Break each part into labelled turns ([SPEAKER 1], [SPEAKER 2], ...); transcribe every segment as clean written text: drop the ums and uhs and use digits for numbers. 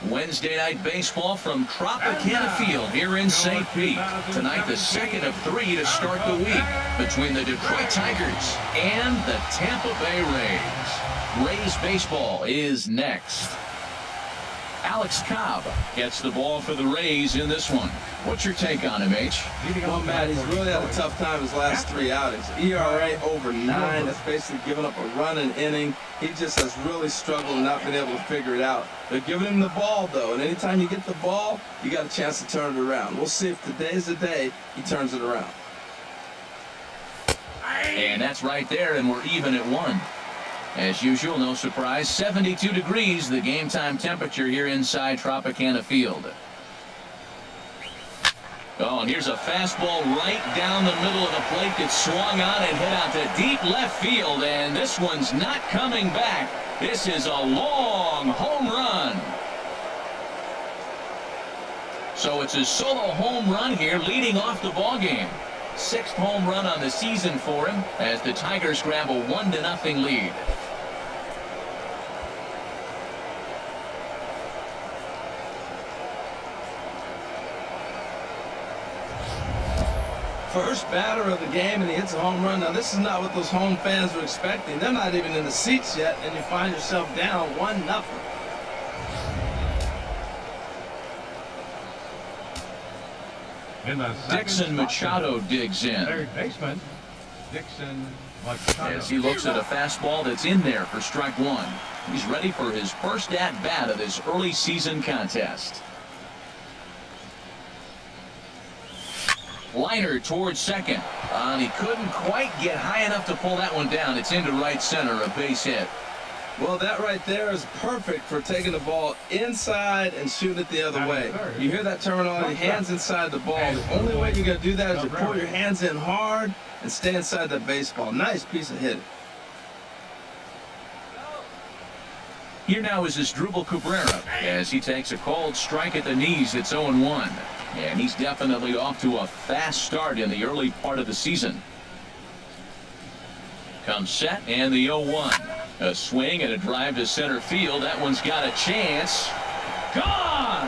[SPEAKER 1] Wednesday night baseball from Tropicana Field here in St. Pete. Tonight, the second of 3 to start the week between the Detroit Tigers and the Tampa Bay Rays. Rays baseball is next. Alex Cobb gets the ball for the Rays in this one. What's your take on him, H?
[SPEAKER 2] Well, Matt, he's really had a tough time his last 3 outings. ERA over 9. That's basically giving up a run an inning. He just has really struggled and not been able to figure it out. They're giving him the ball, though, and anytime you get the ball, you got a chance to turn it around. We'll see if today's the day he turns it around.
[SPEAKER 1] And that's right there, and we're even at 1. As usual, no surprise, 72 degrees, the game time temperature here inside Tropicana Field. Oh, and here's a fastball right down the middle of the plate that swung on and hit out to deep left field, and this one's not coming back. This is a long home run. So it's a solo home run here leading off the ball game. 6th home run on the season for him as the Tigers grab a 1-0 lead.
[SPEAKER 2] First batter of the game, and he hits a home run. Now, this is not what those home fans were expecting. They're not even in the seats yet, and you find yourself down 1-0.
[SPEAKER 1] Dixon Machado digs in.
[SPEAKER 3] Third baseman, Dixon Machado.
[SPEAKER 1] As he looks at a fastball that's in there for strike 1. He's ready for his first at-bat of this early season contest. Liner towards second. And he couldn't quite get high enough to pull that one down. It's into right center, a base hit.
[SPEAKER 2] Well, that right there is perfect for taking the ball inside and shooting it the other way. You hear that terminology, hands inside the ball. The only way you're going to do that is to pull your hands in hard and stay inside the baseball. Nice piece of hitting.
[SPEAKER 1] Here now is Asdrubal Cabrera as he takes a cold strike at the knees. It's 0-1. And he's definitely off to a fast start in the early part of the season. Comes set and the 0-1. A swing and a drive to center field. That one's got a chance. Gone!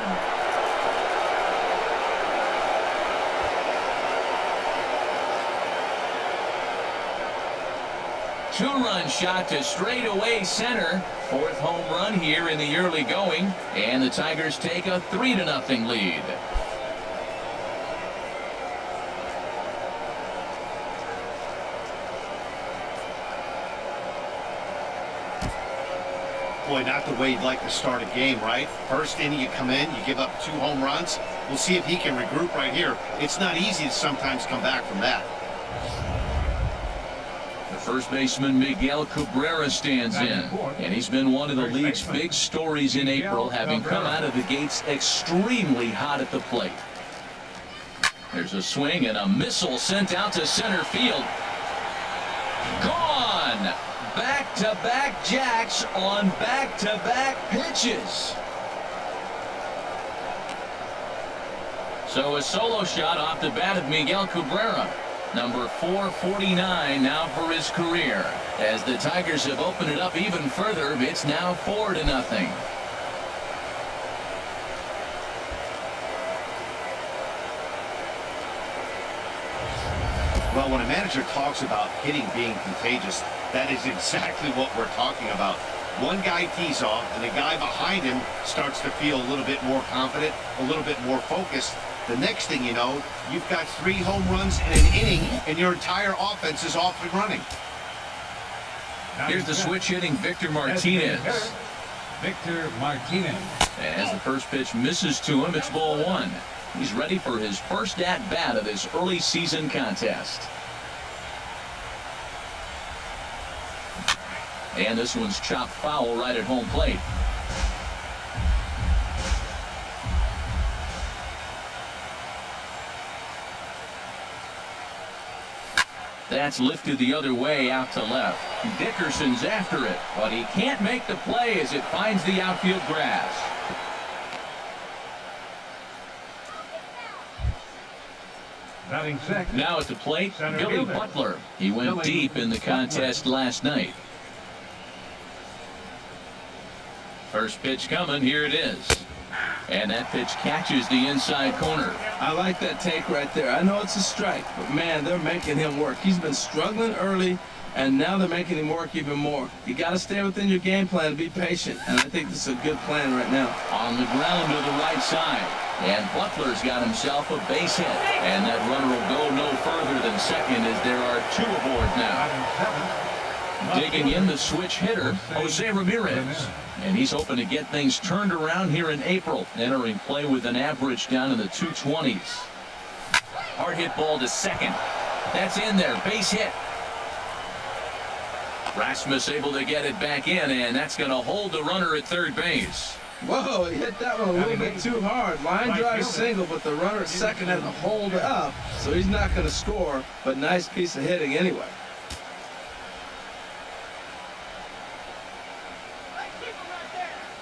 [SPEAKER 1] Two-run shot to straightaway center. 4th home run here in the early going. And the Tigers take a 3-0 lead.
[SPEAKER 4] Boy, not the way you'd like to start a game, right? First inning, you come in, you give up 2 home runs. We'll see if he can regroup right here. It's not easy to sometimes come back from that.
[SPEAKER 1] The first baseman, Miguel Cabrera, stands in. And he's been one of the league's big stories in April, having come out of the gates extremely hot at the plate. There's a swing and a missile sent out to center field. Gone! Back-to-back jacks on back-to-back pitches. So a solo shot off the bat of Miguel Cabrera. Number 449 now for his career. As the Tigers have opened it up even further, it's now 4-0.
[SPEAKER 4] Well, when a manager talks about hitting being contagious, that is exactly what we're talking about. One guy tees off, and the guy behind him starts to feel a little bit more confident, a little bit more focused. The next thing you know, you've got 3 home runs in an inning, and your entire offense is off and running.
[SPEAKER 1] Here's the switch hitting Victor Martinez.
[SPEAKER 3] Victor Martinez.
[SPEAKER 1] As the first pitch misses to him, it's ball 1. He's ready for his first at-bat of this early season contest. And this one's chopped foul right at home plate. That's lifted the other way out to left. Dickerson's after it, but he can't make the play as it finds the outfield grass. Now at the plate, Billy Butler. He went deep in the contest last night. First pitch coming, here it is. And that pitch catches the inside corner.
[SPEAKER 2] I like that take right there. I know it's a strike, but man, they're making him work. He's been struggling early, and now they're making him work even more. You got to stay within your game plan and be patient, and I think this is a good plan right now.
[SPEAKER 1] On the ground to the right side. And Butler's got himself a base hit. And that runner will go no further than second as there are 2 aboard now. Digging in the switch hitter, Jose Ramirez. And he's hoping to get things turned around here in April, entering play with an average down in the 220s. Hard hit ball to second. That's in there, base hit. Rasmus able to get it back in, and that's going to hold the runner at third base.
[SPEAKER 2] Whoa, he hit that one a little bit too hard. Line drive single, but the runner at second had to hold up, so he's not going to score, but nice piece of hitting anyway.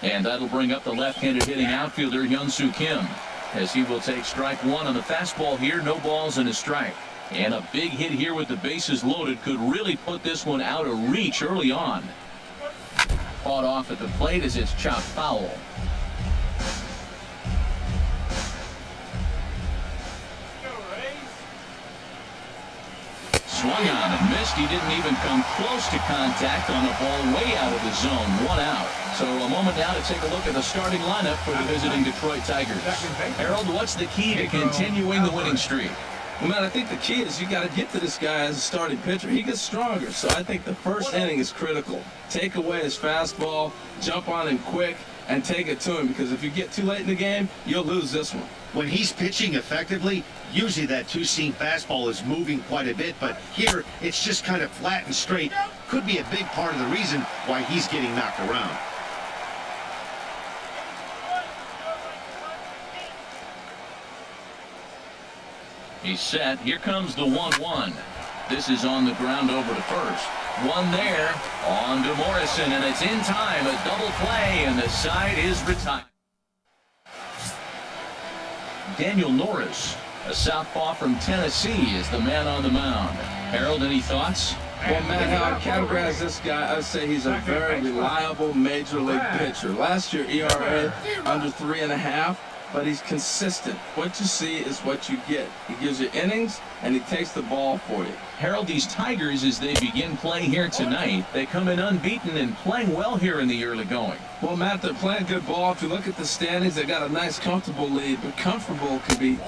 [SPEAKER 1] And that'll bring up the left-handed hitting outfielder Hyun-Soo Kim, as he will take strike 1 on the fastball here. No balls and a strike. And a big hit here with the bases loaded could really put this one out of reach early on. Fought off at the plate as it's chopped foul. Swung on and missed. He didn't even come close to contact on a ball way out of the zone. 1 out. So a moment now to take a look at the starting lineup for the visiting Detroit Tigers. Harold, what's the key to continuing the winning streak?
[SPEAKER 2] Well, man, I think the key is you got to get to this guy as a starting pitcher. He gets stronger, so I think the first inning is critical. Take away his fastball, jump on him quick, and take it to him, because if you get too late in the game, you'll lose this one.
[SPEAKER 4] When he's pitching effectively, usually that two-seam fastball is moving quite a bit, but here it's just kind of flat and straight. Could be a big part of the reason why he's getting knocked around.
[SPEAKER 1] He's set. Here comes the 1-1. This is on the ground over to first. One there. On to Morrison, and it's in time. A double play, and the side is retired. Daniel Norris, a southpaw from Tennessee, is the man on the mound. Harold, any thoughts?
[SPEAKER 2] Well, Matt, how I categorize this guy, I'd say he's a very reliable major league pitcher. Last year, ERA under 3.5. But he's consistent. What you see is what you get. He gives you innings, and he takes the ball for you.
[SPEAKER 1] Harold, these Tigers, as they begin play here tonight, they come in unbeaten and playing well here in the early going.
[SPEAKER 2] Well, Matt, they're playing good ball. If you look at the standings, they got a nice, comfortable lead. But comfortable can be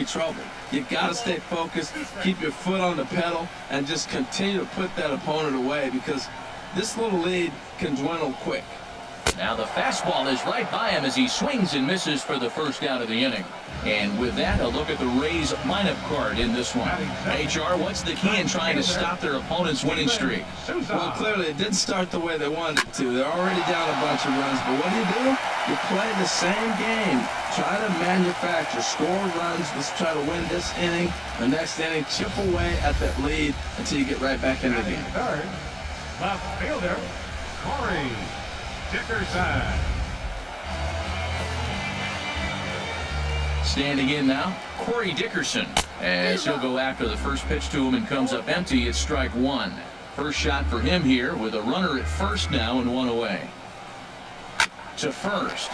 [SPEAKER 2] trouble. You got to stay focused, keep your foot on the pedal, and just continue to put that opponent away, because this little lead can dwindle quick.
[SPEAKER 1] Now the fastball is right by him as he swings and misses for the first out of the inning. And with that, a look at the Rays lineup card in this one. HR, what's the key in trying to stop their opponent's winning streak?
[SPEAKER 2] Well, clearly it didn't start the way they wanted it to. They're already down a bunch of runs. But what do? You play the same game. Try to manufacture, score runs. Let's try to win this inning. The next inning, chip away at that lead until you get right back in the game.
[SPEAKER 3] Third, left fielder, Corey Dickerson.
[SPEAKER 1] Standing in now, Corey Dickerson, as he'll go after the first pitch to him and comes up empty. It's strike 1. First shot for him here with a runner at first now and 1 away. To first.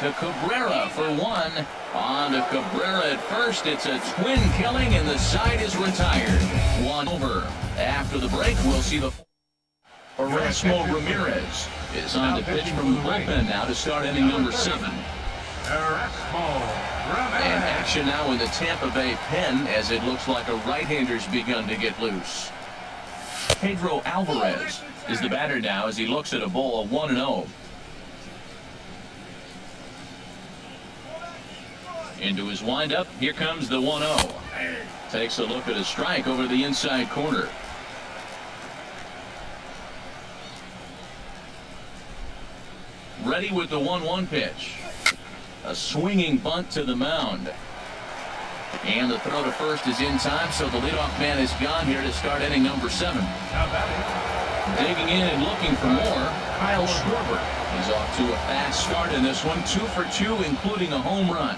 [SPEAKER 1] To Cabrera for 1. On to Cabrera at first. It's a twin killing and the side is retired. 1 over. After the break, we'll see the Erasmo Ramirez is on to pitch from the bullpen now to start inning number 7. And action now in the Tampa Bay pen as it looks like a right-hander's begun to get loose. Pedro Alvarez is the batter now as he looks at a ball of 1-0. Into his windup, here comes the 1-0. Takes a look at a strike over the inside corner. Ready with the 1-1 pitch. A swinging bunt to the mound. And the throw to first is in time, so the leadoff man is gone here to start inning number 7. Digging in and looking for more, Kyle Schwarber. He's off to a fast start in this one, 2 for 2, including a home run.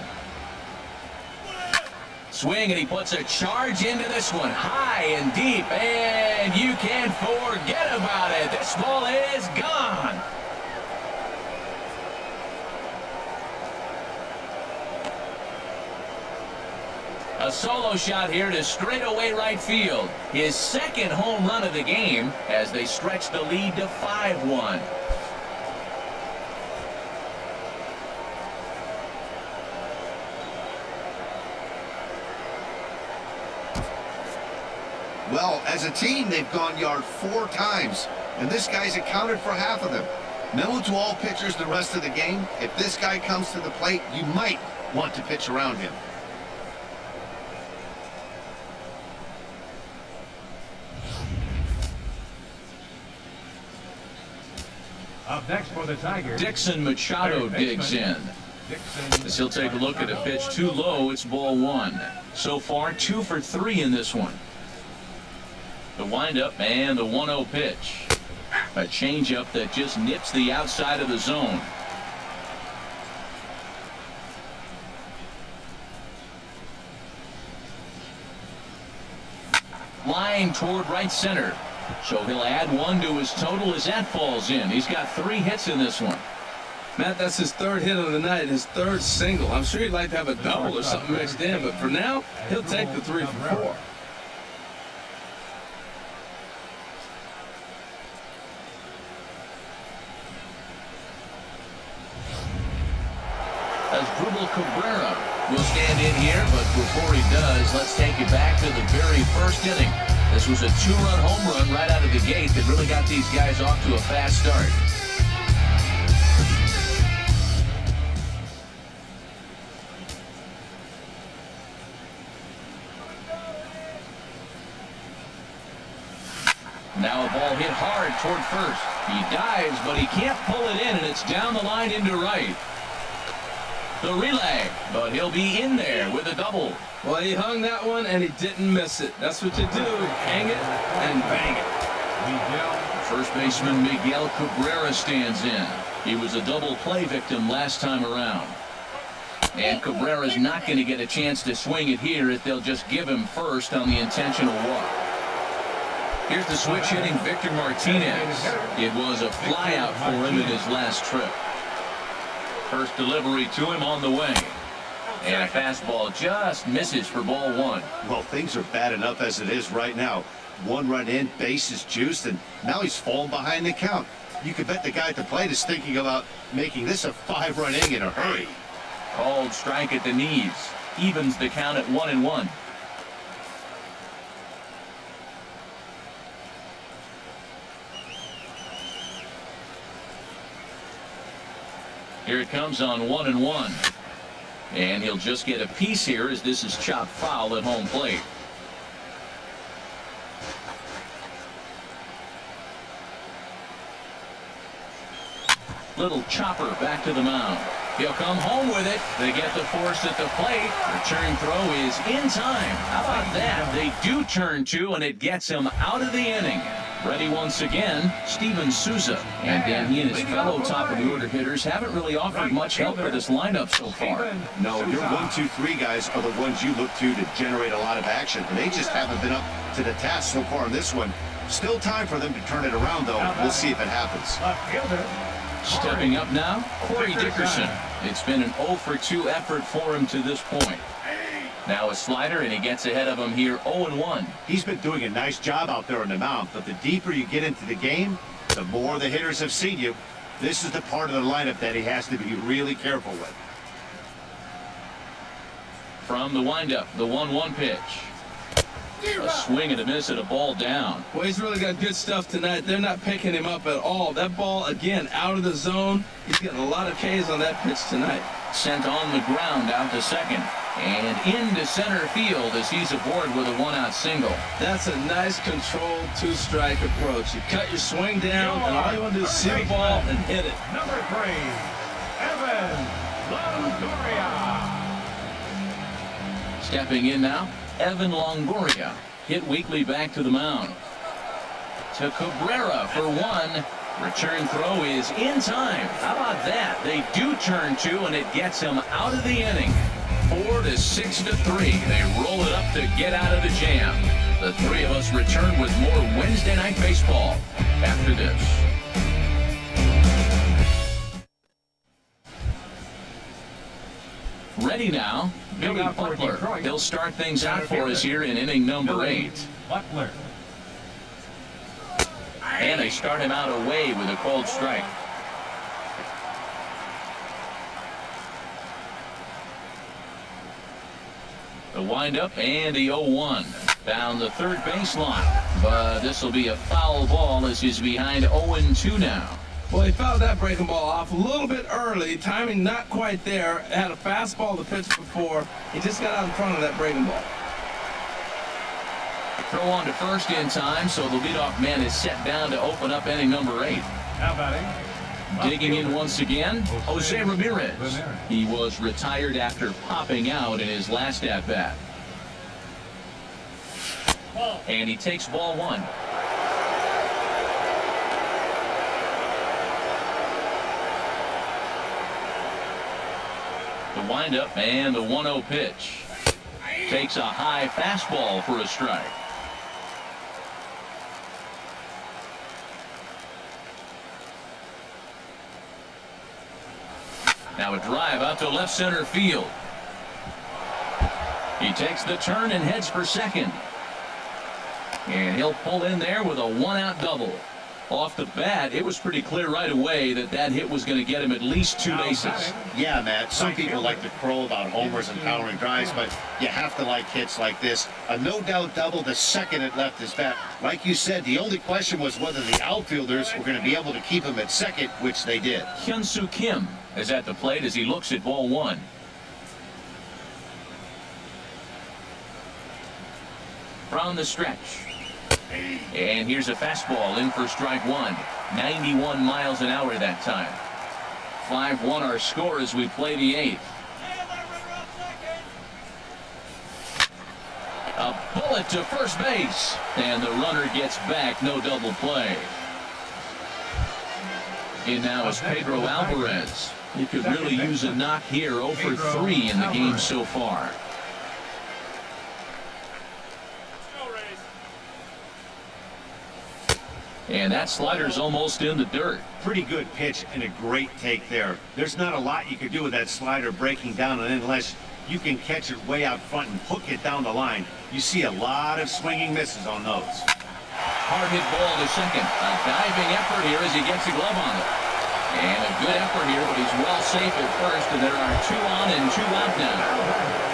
[SPEAKER 1] Swing, and he puts a charge into this one, high and deep, and you can't forget about it. This ball is gone. A solo shot here to straightaway right field. His second home run of the game as they stretch the lead to 5-1.
[SPEAKER 4] Well, as a team, they've gone yard 4 times, and this guy's accounted for half of them. Memo to all pitchers the rest of the game. If this guy comes to the plate, you might want to pitch around him.
[SPEAKER 3] Up next for the Tigers,
[SPEAKER 1] Dixon Machado digs in. As he'll take a look at a pitch too low, it's ball 1. So far, 2 for 3 in this one. The windup and the 1-0 pitch. A changeup that just nips the outside of the zone. Line toward right center. So he'll add 1 to his total as that falls in. He's got 3 hits in this one.
[SPEAKER 2] Matt, that's his 3rd hit of the night, his 3rd single. I'm sure he'd like to have a double or something mixed in, but for now, he'll take the 3 for 4.
[SPEAKER 1] Asdrubal Cabrera will stand in here, but before he does, let's take you back to the very first inning. This was a 2-run home run right out of the gate that really got these guys off to a fast start. Now a ball hit hard toward first. He dives, but he can't pull it in, and it's down the line into right. The relay, but he'll be in there with a double.
[SPEAKER 2] Well, he hung that one, and he didn't miss it. That's what you do. Hang it and bang it.
[SPEAKER 1] First baseman Miguel Cabrera stands in. He was a double play victim last time around. And Cabrera's not going to get a chance to swing it here if they'll just give him first on the intentional walk. Here's the switch hitting Victor Martinez. It was a flyout for him in his last trip. First delivery to him on the way. And a fastball just misses for ball 1.
[SPEAKER 4] Well, things are bad enough as it is right now. 1 run in, base is juiced, and now he's falling behind the count. You could bet the guy at the plate is thinking about making this a 5-run inning in a hurry.
[SPEAKER 1] Called strike at the knees. Evens the count at 1-1. Here it comes on 1-1. And he'll just get a piece here as this is chopped foul at home plate. Little chopper back to the mound. He'll come home with it. They get the force at the plate. Return throw is in time. How about that? They do turn 2, and it gets him out of the inning. Ready once again, Steven Souza. And then he and his fellow top-of-the-order hitters haven't really offered much help for this lineup so far.
[SPEAKER 4] No, your 1, 2, 3 guys are the ones you look to generate a lot of action. And they just haven't been up to the task so far in this one. Still time for them to turn it around, though. We'll see if it happens.
[SPEAKER 1] Stepping up now, Corey Dickerson. It's been an 0 for 2 effort for him to this point. Now a slider, and he gets ahead of him here 0-1.
[SPEAKER 4] He's been doing a nice job out there on the mound, but the deeper you get into the game, the more the hitters have seen you. This is the part of the lineup that he has to be really careful with.
[SPEAKER 1] From the windup, the 1-1 pitch. A swing and a miss at a ball down.
[SPEAKER 2] Well, he's really got good stuff tonight. They're not picking him up at all. That ball, again, out of the zone. He's getting a lot of Ks on that pitch tonight.
[SPEAKER 1] Sent on the ground out to second. And into center field as he's aboard with a 1-out single.
[SPEAKER 2] That's a nice controlled 2-strike approach. You cut your swing down, and all you want to do is see the ball and hit it.
[SPEAKER 3] Number 3, Evan Longoria.
[SPEAKER 1] Stepping in now, Evan Longoria. Hit weakly back to the mound. To Cabrera for 1. Return throw is in time. How about that? They do turn 2, and it gets him out of the inning. 4 to 6 to 3. They roll it up to get out of the jam. The 3 of us return with more Wednesday Night Baseball after this. Ready now, Billy
[SPEAKER 3] out for
[SPEAKER 1] Butler.
[SPEAKER 3] Detroit,
[SPEAKER 1] He'll start things out
[SPEAKER 3] center
[SPEAKER 1] for us
[SPEAKER 3] fielder,
[SPEAKER 1] here in inning number
[SPEAKER 3] Billy
[SPEAKER 1] 8.
[SPEAKER 3] Butler.
[SPEAKER 1] And they start him out away with a cold strike. The windup and the 0-1 down the third baseline. But this will be a foul ball as he's behind 0-2 now.
[SPEAKER 2] Well, he fouled that breaking ball off a little bit early. Timing not quite there. Had a fastball to pitch before. He just got out in front of that breaking ball.
[SPEAKER 1] Throw on to first in time, so the leadoff man is set down to open up inning number 8.
[SPEAKER 3] Now batting.
[SPEAKER 1] Digging in once again, Jose Ramirez. He was retired after popping out in his last at-bat. And he takes ball 1. The windup and the 1-0 pitch. Takes a high fastball for a strike. Now a drive out to left center field. He takes the turn and heads for second. And he'll pull in there with a 1-out double. Off the bat, it was pretty clear right away that that hit was going to get him at least 2 bases.
[SPEAKER 4] Yeah, Matt, some people like to crow about homers and powering drives, but you have to like hits like this. A no-doubt double the second it left his bat. Like you said, the only question was whether the outfielders were going to be able to keep him at second, which they did.
[SPEAKER 1] Hyun-Soo Kim is at the plate as he looks at ball 1. From the stretch. And here's a fastball in for strike 1. 91 miles an hour that time. 5-1 our score as we play the 8th. A bullet to first base. And the runner gets back. No double play. In now is Pedro Alvarez. He could really use a knock here. 0 for 3 in the game so far. And that slider's almost in the dirt.
[SPEAKER 4] Pretty good pitch and a great take there. There's not a lot you could do with that slider breaking down, and unless you can catch it way out front and hook it down the line, you see a lot of swinging misses on those.
[SPEAKER 1] Hard hit ball to second. A diving effort here as he gets a glove on it. And a good effort here, but he's well safe at first, and there are 2 on and 2 out now.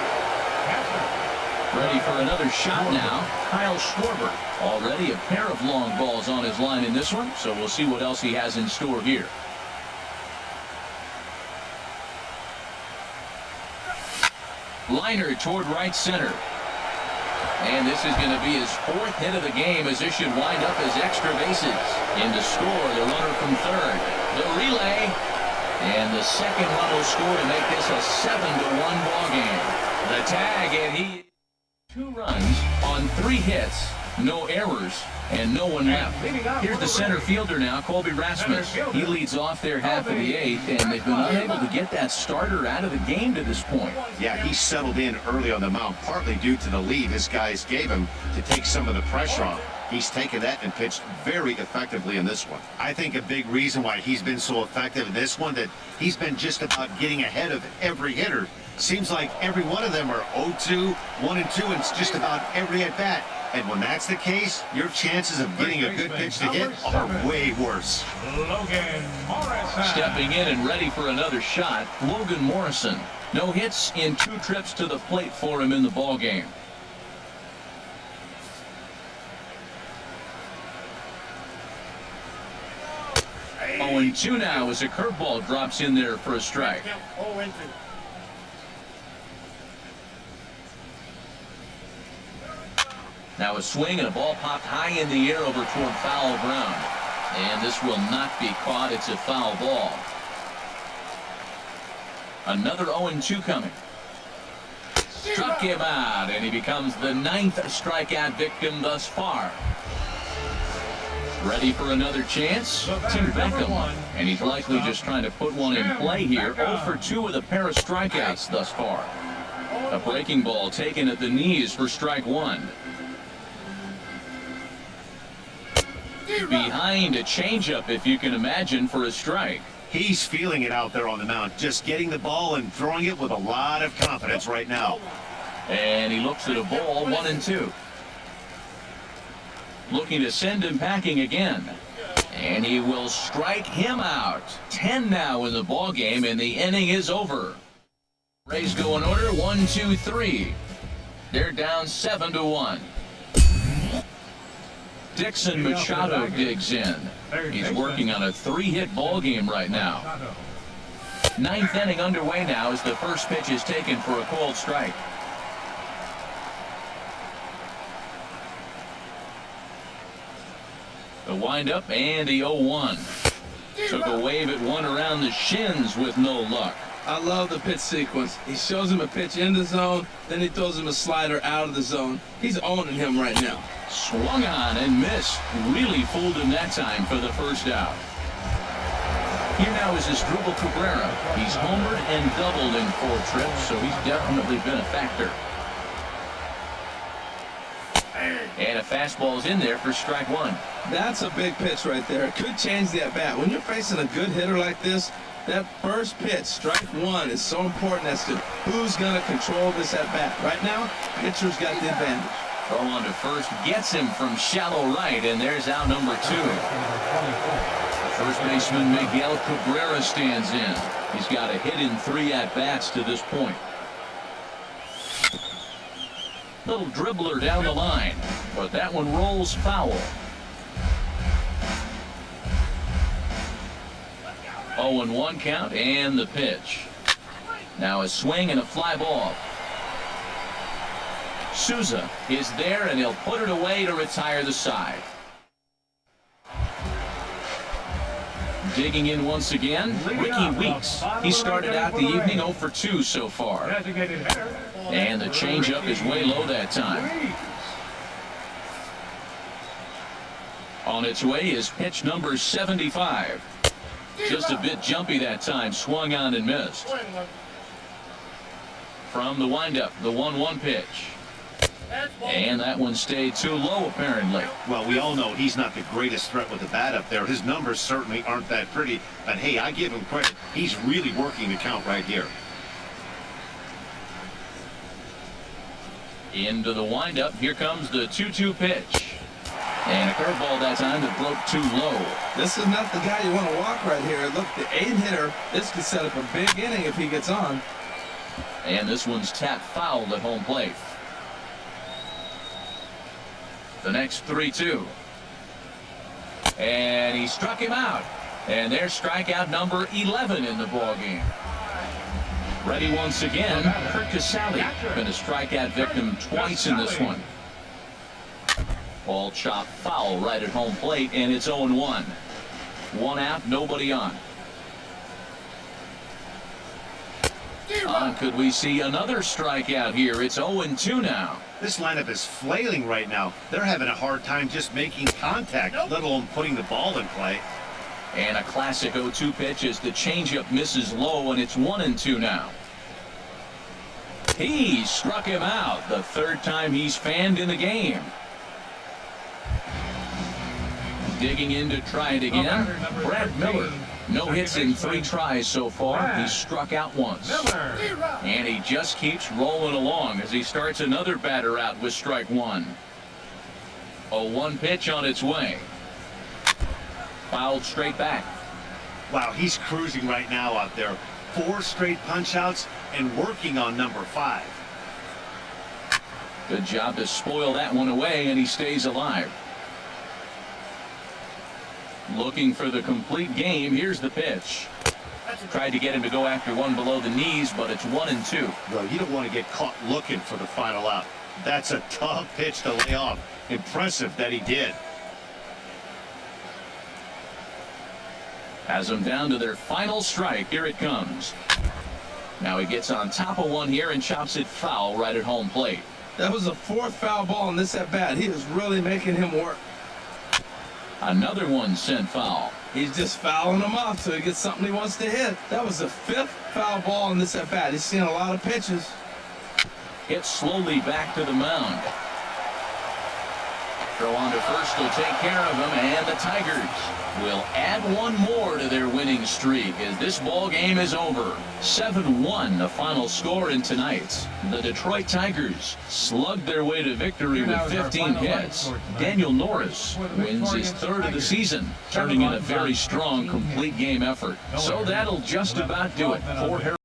[SPEAKER 1] Ready for another shot now, Kyle Schwarber. Already a pair of long balls on his line in this one, so we'll see what else he has in store here. Liner toward right center. And this is going to be his 4th hit of the game, as this should wind up as extra bases. In to score, the runner from third. The relay. And the second run will score to make this a 7-1 ball game. The tag, and he... 2 runs on 3 hits, no errors, and no one left. Here's the center fielder now, Colby Rasmus. He leads off their half of the 8th, and they've been unable to get that starter out of the game to this point.
[SPEAKER 4] Yeah, he settled in early on the mound, partly due to the lead his guys gave him to take some of the pressure off. He's taken that and pitched very effectively in this one. I think a big reason why he's been so effective in this one, that he's been just about getting ahead of every hitter. Seems like every one of them are 0-2, 1-2, and it's just about every at-bat. And when that's the case, your chances of getting a good pitch to hit are way worse.
[SPEAKER 3] Logan Morrison.
[SPEAKER 1] Stepping in and ready for another shot, Logan Morrison. No hits in 2 trips to the plate for him in the ballgame. Oh, and 2 now as a curveball drops in there for a strike. Now a swing and a ball popped high in the air over toward foul ground. And this will not be caught. It's a foul ball. Another 0-2 coming. Struck him out, and he becomes the 9th strikeout victim thus far. Ready for another chance? Tim Beckham. And he's likely just trying to put one in play here. 0 for 2 with a pair of strikeouts thus far. A breaking ball taken at the knees for strike 1. Behind a changeup, if you can imagine, for a strike.
[SPEAKER 4] He's feeling it out there on the mound, just getting the ball and throwing it with a lot of confidence right now.
[SPEAKER 1] And he looks at a ball, 1-2. Looking to send him packing again. And he will strike him out. 10 now in the ball game, and the inning is over. Rays go in order, 1, 2, 3. They're down 7-1. Dixon Machado digs in. He's working on a 3-hit ball game right now. 9th inning underway now as the first pitch is taken for a called strike. The windup and the 0-1. Took a wave at one around the shins with no luck.
[SPEAKER 2] I love the pitch sequence. He shows him a pitch in the zone, then he throws him a slider out of the zone. He's owning him right now.
[SPEAKER 1] Swung on and missed. Really fooled him that time for the first out. Here now is Asdrubal Cabrera. He's homered and doubled in 4 trips, so he's definitely been a factor. And a fastball's in there for strike 1.
[SPEAKER 2] That's a big pitch right there. It could change the at-bat. When you're facing a good hitter like this, that first pitch, strike 1, is so important as to who's going to control this at-bat. Right now, pitcher's got the advantage.
[SPEAKER 1] Throw on to first gets him from shallow right, and there's out number 2. First baseman Miguel Cabrera stands in. He's got a hit in 3 at-bats to this point. Little dribbler down the line, but that one rolls foul. 0-1 count and the pitch. Now a swing and a fly ball. Souza is there and he'll put it away to retire the side. Digging in once again, Ricky Weeks. He started out the evening 0 for 2 so far. And the changeup is way low that time. On its way is pitch number 75. Just a bit jumpy that time, swung on and missed. From the windup, the 1-1 pitch. And that one stayed too low, apparently.
[SPEAKER 4] Well, we all know he's not the greatest threat with the bat up there. His numbers certainly aren't that pretty. But, hey, I give him credit. He's really working the count right here.
[SPEAKER 1] Into the windup, here comes the 2-2 pitch. And a curveball that time that broke too low.
[SPEAKER 2] This is not the guy you want to walk right here. Look, the 8-hitter, this could set up a big inning if he gets on.
[SPEAKER 1] And this one's tapped foul at home plate. The next 3-2. And he struck him out. And there's strikeout number 11 in the ballgame. Ready once again, Kurt Casale. Been a strikeout victim twice in this one. Ball chopped foul right at home plate, and it's 0-1. 1 out, nobody on. Could we see another strikeout here? It's 0-2 now.
[SPEAKER 4] This lineup is flailing right now. They're having a hard time just making contact, let alone putting the ball in play.
[SPEAKER 1] And a classic 0-2 pitch as the changeup misses low, and it's 1-2 now. He struck him out, the 3rd time he's fanned in the game. Digging in to try it again, Brad Miller. No hits in 3 tries so far. He struck out once. And he just keeps rolling along as he starts another batter out with strike 1. 0-1 pitch on its way. Fouled straight back.
[SPEAKER 4] Wow, he's cruising right now out there. 4 straight punch-outs and working on number 5.
[SPEAKER 1] Good job to spoil that one away, and he stays alive. Looking for the complete game. Here's the pitch. Tried to get him to go after one below the knees, but it's 1-2.
[SPEAKER 4] Well, you don't want to get caught looking for the final out. That's a tough pitch to lay off. Impressive that he did.
[SPEAKER 1] Has them down to their final strike. Here it comes. Now he gets on top of one here and chops it foul right at home plate.
[SPEAKER 2] That was the 4th foul ball in this at-bat. He is really making him work.
[SPEAKER 1] Another one sent foul.
[SPEAKER 2] He's just fouling him off till he gets something he wants to hit. That was the 5th foul ball in this at-bat. He's seen a lot of pitches.
[SPEAKER 1] Hit slowly back to the mound. Throw on to first will take care of him, and the Tigers will add one more to their winning streak as this ball game is over. 7-1 the final score in tonight's. The Detroit Tigers slugged their way to victory with 15 hits. Daniel Norris wins his third of the season, turning in a very strong complete game effort. So that'll just about do it for